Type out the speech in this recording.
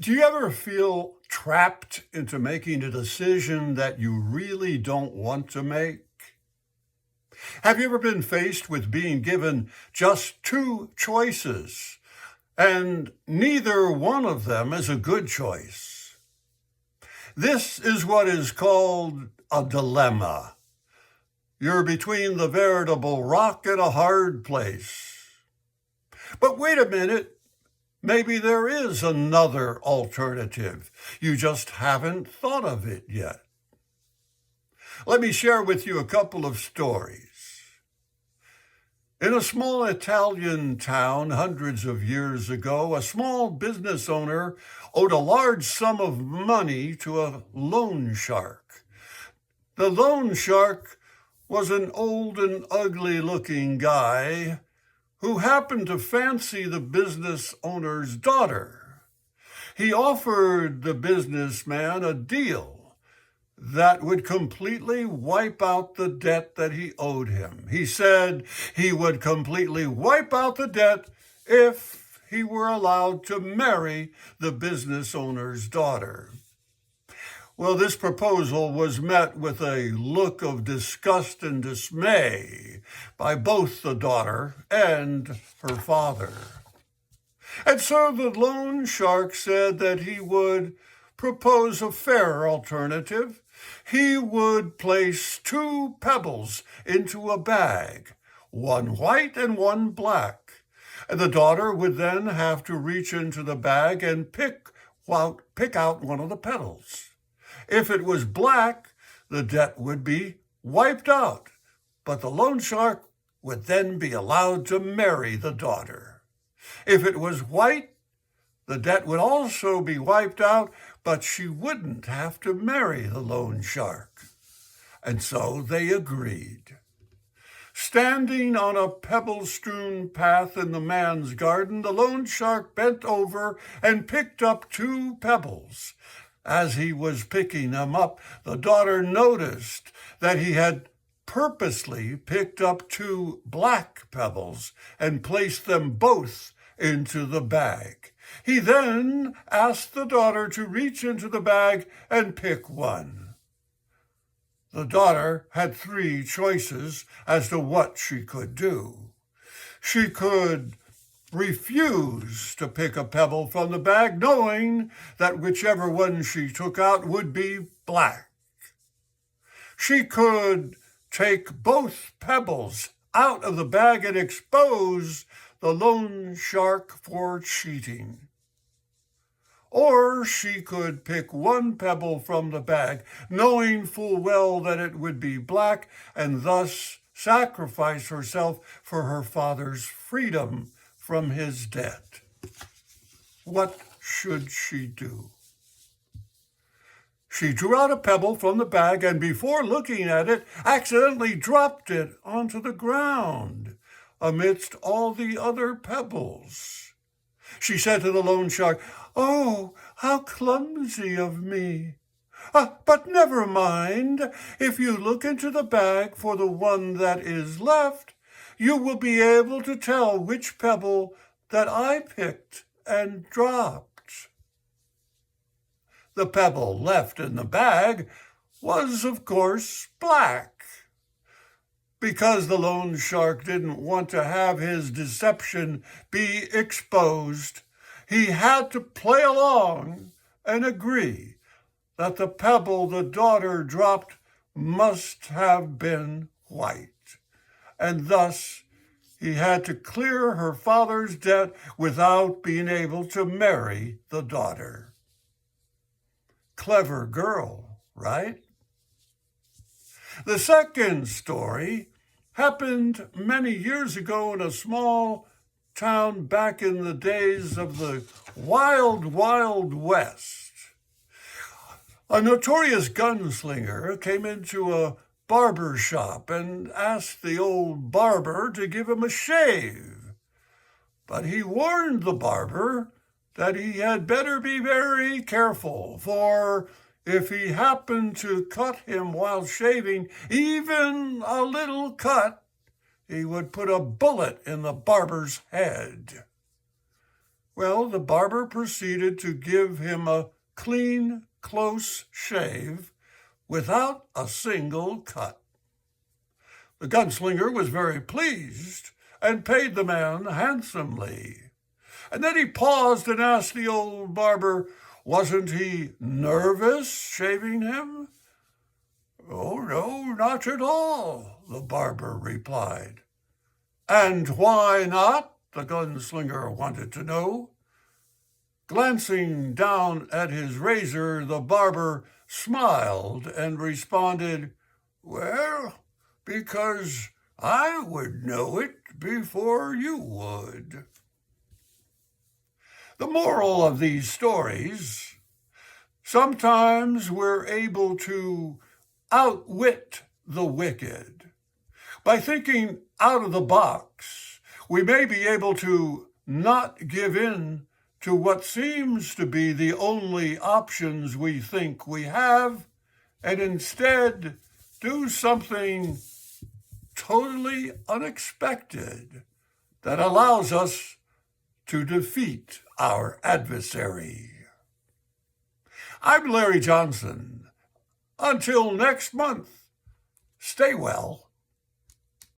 Do you ever feel trapped into making a decision that you really don't want to make? Have you ever been faced with being given just two choices and neither one of them is a good choice? This is what is called a dilemma. You're between the veritable rock and a hard place. But wait a minute. Maybe there is another alternative. You just haven't thought of it yet. Let me share with you a couple of stories. In a small Italian town hundreds of years ago, a small business owner owed a large sum of money to a loan shark. The loan shark was an old and ugly-looking guy who happened to fancy the business owner's daughter. He offered the businessman a deal that would completely wipe out the debt that he owed him. He said he would completely wipe out the debt if he were allowed to marry the business owner's daughter. Well, this proposal was met with a look of disgust and dismay by both the daughter and her father. And so the loan shark said that he would propose a fair alternative. He would place two pebbles into a bag, one white and one black. And the daughter would then have to reach into the bag and pick out one of the petals. If it was black, the debt would be wiped out, but the loan shark would then be allowed to marry the daughter. If it was white, the debt would also be wiped out, but she wouldn't have to marry the loan shark. And so they agreed. Standing on a pebble-strewn path in the man's garden, the loan shark bent over and picked up two pebbles. As he was picking them up, the daughter noticed that he had purposely picked up two black pebbles and placed them both into the bag. He then asked the daughter to reach into the bag and pick one. The daughter had three choices as to what she could do. She could refused to pick a pebble from the bag, knowing that whichever one she took out would be black. She could take both pebbles out of the bag and expose the loan shark for cheating. Or she could pick one pebble from the bag, knowing full well that it would be black, and thus sacrifice herself for her father's freedom from his debt. What should she do? She drew out a pebble from the bag and before looking at it, accidentally dropped it onto the ground amidst all the other pebbles. She said to the loan shark, "Oh, how clumsy of me. But never mind. If you look into the bag for the one that is left, you will be able to tell which pebble that I picked and dropped." The pebble left in the bag was, of course, black. Because the loan shark didn't want to have his deception be exposed, he had to play along and agree that the pebble the daughter dropped must have been white. And thus he had to clear her father's debt without being able to marry the daughter. Clever girl, right? The second story happened many years ago in a small town back in the days of the wild, wild West. A notorious gunslinger came into a barber shop and asked the old barber to give him a shave. But he warned the barber that he had better be very careful, for if he happened to cut him while shaving, even a little cut, he would put a bullet in the barber's head. Well, the barber proceeded to give him a clean, close shave without a single cut. The gunslinger was very pleased and paid the man handsomely. And then he paused and asked the old barber, wasn't he nervous shaving him? Oh, no, not at all, the barber replied. And why not? The gunslinger wanted to know. Glancing down at his razor, the barber smiled and responded, well, because I would know it before you would. The moral of these stories, sometimes we're able to outwit the wicked. By thinking out of the box, we may be able to not give in to what seems to be the only options we think we have, and instead do something totally unexpected that allows us to defeat our adversary. I'm Larry Johnson. Until next month, stay well.